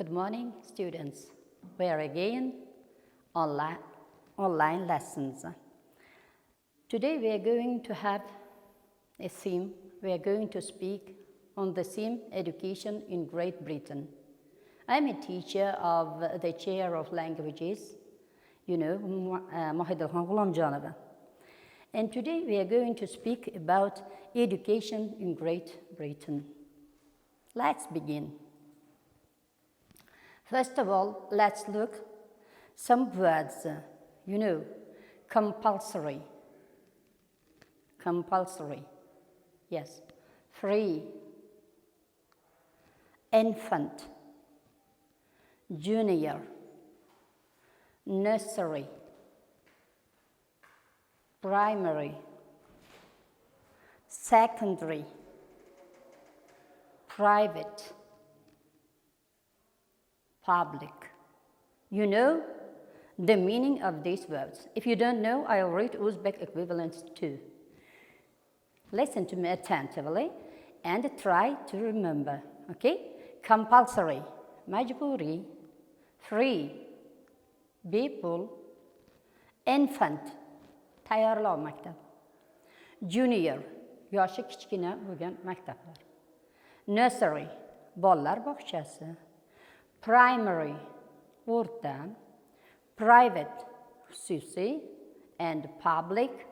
Good morning, students. We are again online lessons. Today we are going to have a theme. We are going to speak on the theme education in Great Britain. I am a teacher of the chair of languages, Moxidilxon. And today we are going to speak about education in Great Britain. Let's begin. First of all, let's look some words, compulsory, yes, free, infant, junior, nursery, primary, secondary, private, public. You know the meaning of these words. If you don't know, I'll read Uzbek equivalents too. Listen to me attentively and try to remember, okay? Compulsory, majburi, free, bepul, infant, tayyorlov maktab, junior, yoshi kichkina bo'lgan maktablar, nursery, bolalar bog'chasi, primary, o'rta, private, xususiy, and public,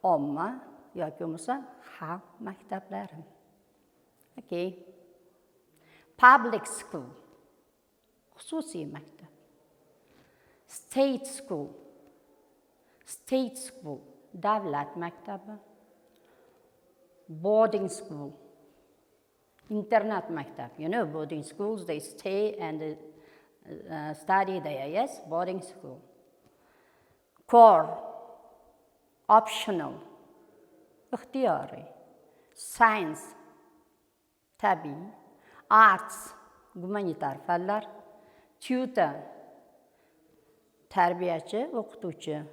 omma yoki bo'lmasa xalq maktablari. Okay. Public school, xususiy maktab. State school, davlat maktabi. Boarding school, internat maktab. You know, boarding schools, they stay and study there, yes? Boarding school. Core, optional, ixtiyoriy. Science, tabiiy. Arts, gumanitar fanlar. Tutor, tarbiyachi, o'qituvchi.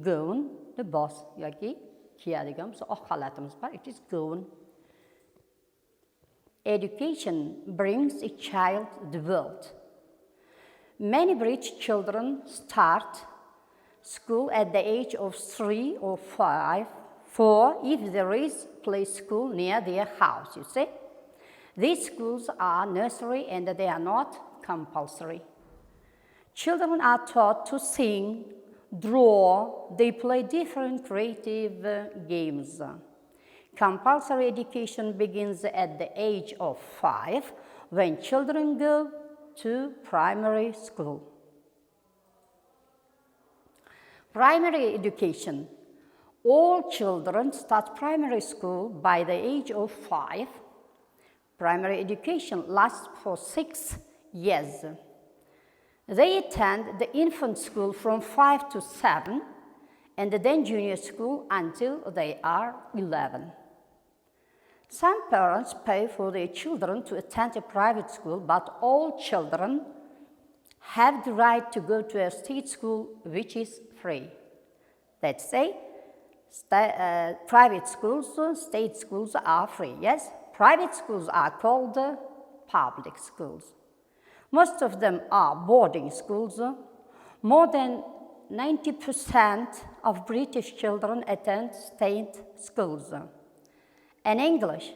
Gown, libos yoki kiyadigan bo'lsa oq xalatimiz bor. It is gown. Education brings a child to the world. Many British children start school at the age of 3 or 4 if there is play school near their house, you see. These schools are nursery and they are not compulsory. Children are taught to sing, draw, they play different creative games. Compulsory education begins at the age of 5 when children go to primary school. Primary education. All children start primary school by the age of 5. Primary education lasts for 6 years. They attend the infant school from 5 to 7 and then junior school until they are 11. Some parents pay for their children to attend a private school, but all children have the right to go to a state school which is free. Let's say private schools, state schools are free, yes? Private schools are called public schools. Most of them are boarding schools. More than 90% of British children attend state schools. In English,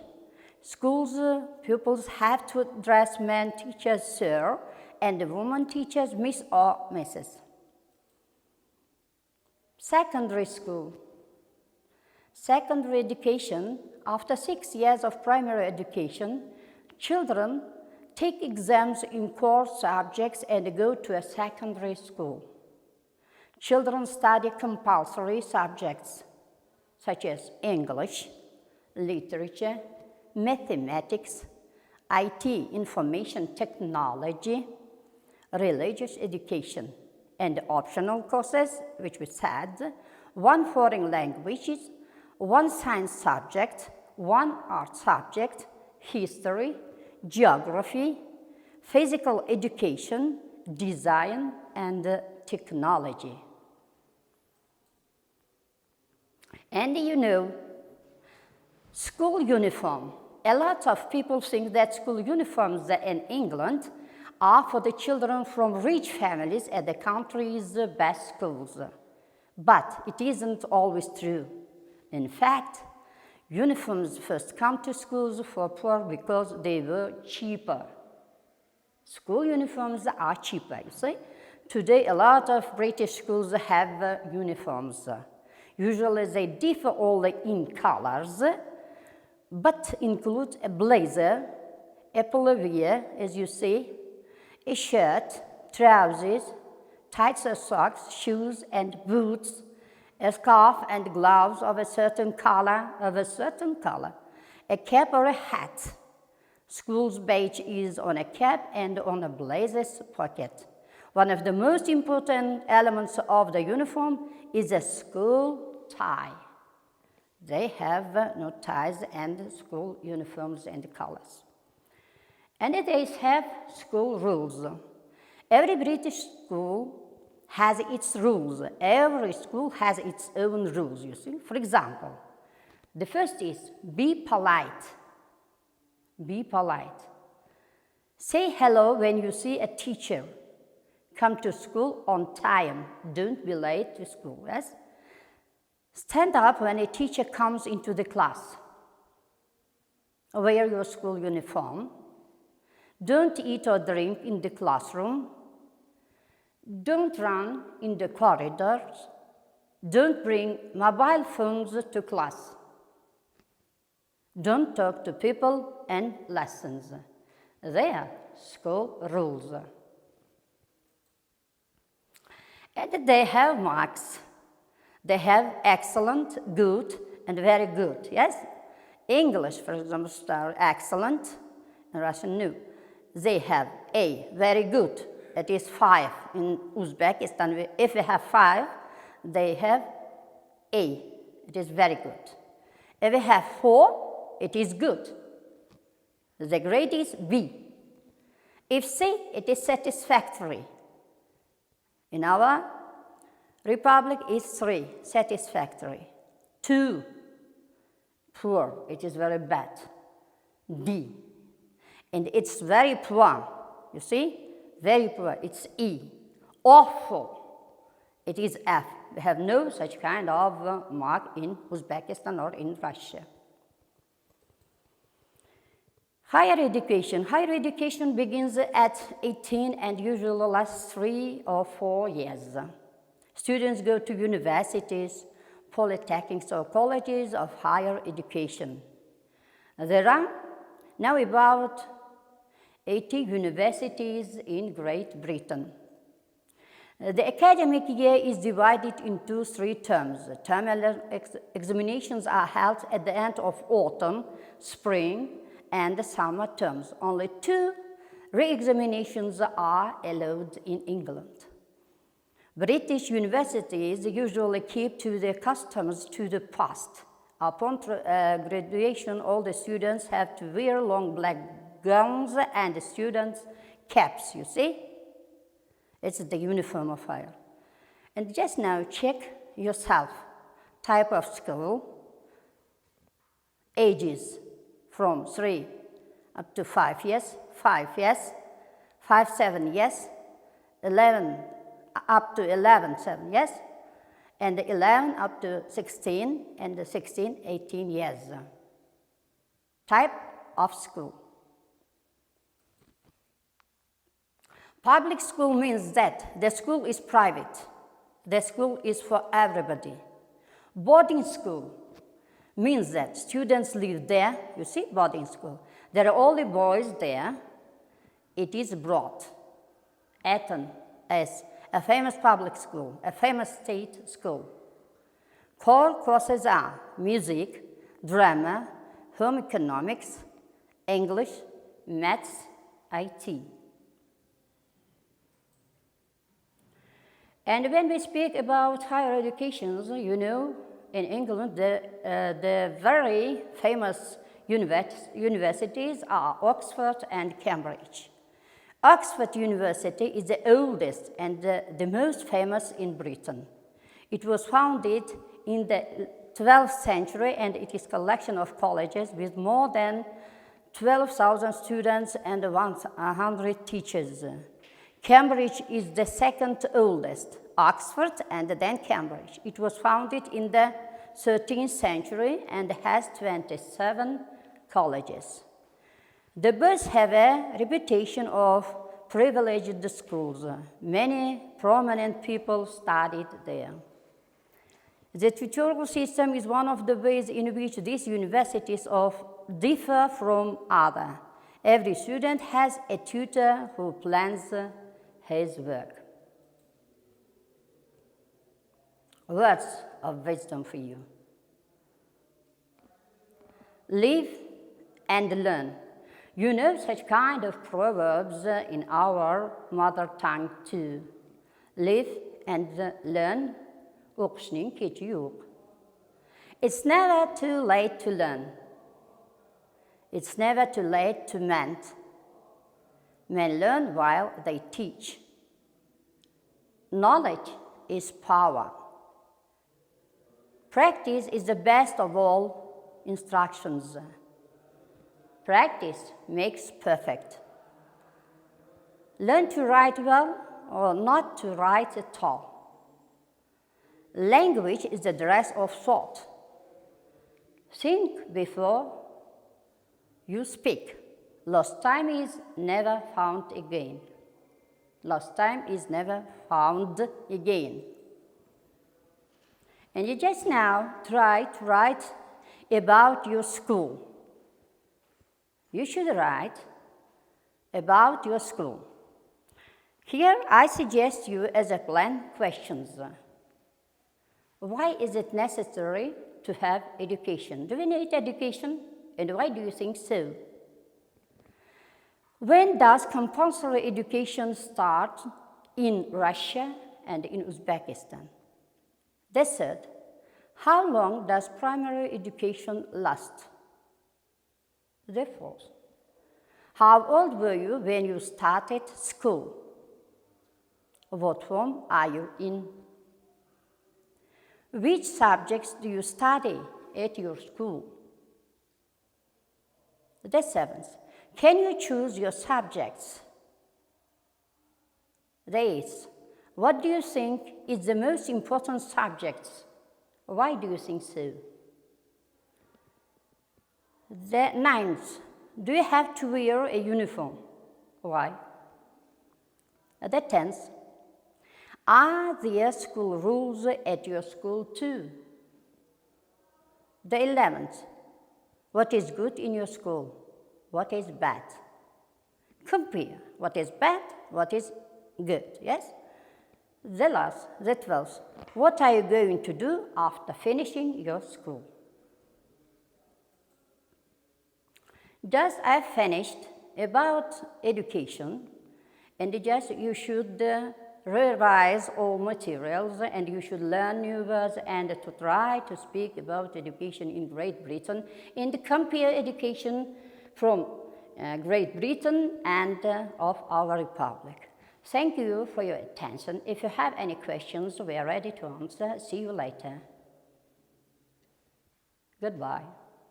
schools pupils have to address men teachers sir and women teachers miss or Mrs. Secondary school. Secondary education. After 6 years of primary education, children take exams in core subjects and go to a secondary school. Children study compulsory subjects such as English, literature, mathematics, IT, information technology, religious education, and optional courses, which we said, 1 foreign languages, 1 science subject, 1 art subject, history, geography, physical education, design, and technology. And school uniform a lot of people think that school uniforms in England are for the children from rich families at the country's best schools. But it isn't always true. In fact, uniforms first come to schools for poor because they were cheaper. School uniforms are cheaper, you see. Today, a lot of British schools have uniforms. Usually they differ only in colors, but include a blazer, a pullover, as you see, a shirt, trousers, tights or socks, shoes and boots, a scarf and gloves of a certain color, a cap or a hat. School's badge is on a cap and on a blazer's pocket. One of the most important elements of the uniform is a school tie. They have no ties and school uniforms and colors. And they have school rules. Every British school has its rules. Every school has its own rules, you see. For example, the first is be polite. Be polite. Say hello when you see a teacher. Come to school on time. Don't be late to school, yes? Stand up when a teacher comes into the class. Wear your school uniform. Don't eat or drink in the classroom. Don't run in the corridors. Don't bring mobile phones to class. Don't talk to people and lessons. They are school rules. And they have marks. They have excellent, good, and very good, yes? English, for example, are excellent, and Russian, no. They have A, very good, it is 5. In Uzbekistan, if they have 5, they have A, it is very good. If they have 4, it is good. The grade is B. If C, it is satisfactory. In our republic is 3, satisfactory. 2, poor, it is very bad. D, and it's very poor, you see, very poor, it's E. Awful, it is F. We have no such kind of mark in Uzbekistan or in Russia. Higher education begins at 18 and usually lasts 3 or 4 years. Students go to universities, polytechnics or colleges of higher education. There are now about 80 universities in Great Britain. The academic year is divided into 3 terms. Term examinations are held at the end of autumn, spring, and the summer terms. Only 2 re-examinations are allowed in England. British universities usually keep to their customs to the past. Upon graduation, all the students have to wear long black gowns and the students' caps, you see? It's the uniform of higher. And just now check yourself. Type of school, ages from 3 up to 5 years, 5 years, 5, 7 years, 11 up to 11, 7 years, and 11 up to 16, and 16, 18 years. Type of school. Public school means that the school is private. The school is for everybody. Boarding school means that students live there. You see, boarding school. There are only boys there. It is brought. Eton as a famous public school, a famous state school. Core courses are music, drama, home economics, English, maths, IT. And when we speak about higher education, you know, in England, the very famous universities are Oxford and Cambridge. Oxford University is the oldest and the most famous in Britain. It was founded in the 12th century and it is a collection of colleges with more than 12,000 students and 100 teachers. Cambridge is the second oldest, Oxford and then Cambridge. It was founded in the 13th century and has 27 colleges. The both have a reputation of privileged schools. Many prominent people studied there. The tutorial system is one of the ways in which these universities differ from others. Every student has a tutor who plans his work. Words of wisdom for you. Live and learn. You know such kind of proverbs in our mother tongue too. Live and learn. O'qishning kechi yo'q. It's never too late to learn. It's never too late to mend. Men learn while they teach. Knowledge is power. Practice is the best of all instructions. Practice makes perfect. Learn to write well or not to write at all. Language is the dress of thought. Think before you speak. Lost time is never found again. Lost time is never found again. And you just now try to write about your school. You should write about your school. Here I suggest you as a plan questions. Why is it necessary to have education? Do we need education? And why do you think so? When does compulsory education start in Russia and in Uzbekistan? The third, how long does primary education last? The fourth, how old were you when you started school? What form are you in? Which subjects do you study at your school? The seventh, can you choose your subjects? The eighth, what do you think is the most important subject? Why do you think so? The ninth, do you have to wear a uniform? Why? The 10th, are there school rules at your school too? The 11th, what is good in your school? What is bad? Compare what is bad, what is good, yes? The last, the 12th, what are you going to do after finishing your school? Just I finished about education, and just you should revise all materials, and you should learn new words and to try to speak about education in Great Britain and compare education from Great Britain and of our Republic. Thank you for your attention. If you have any questions, we are ready to answer. See you later. Goodbye.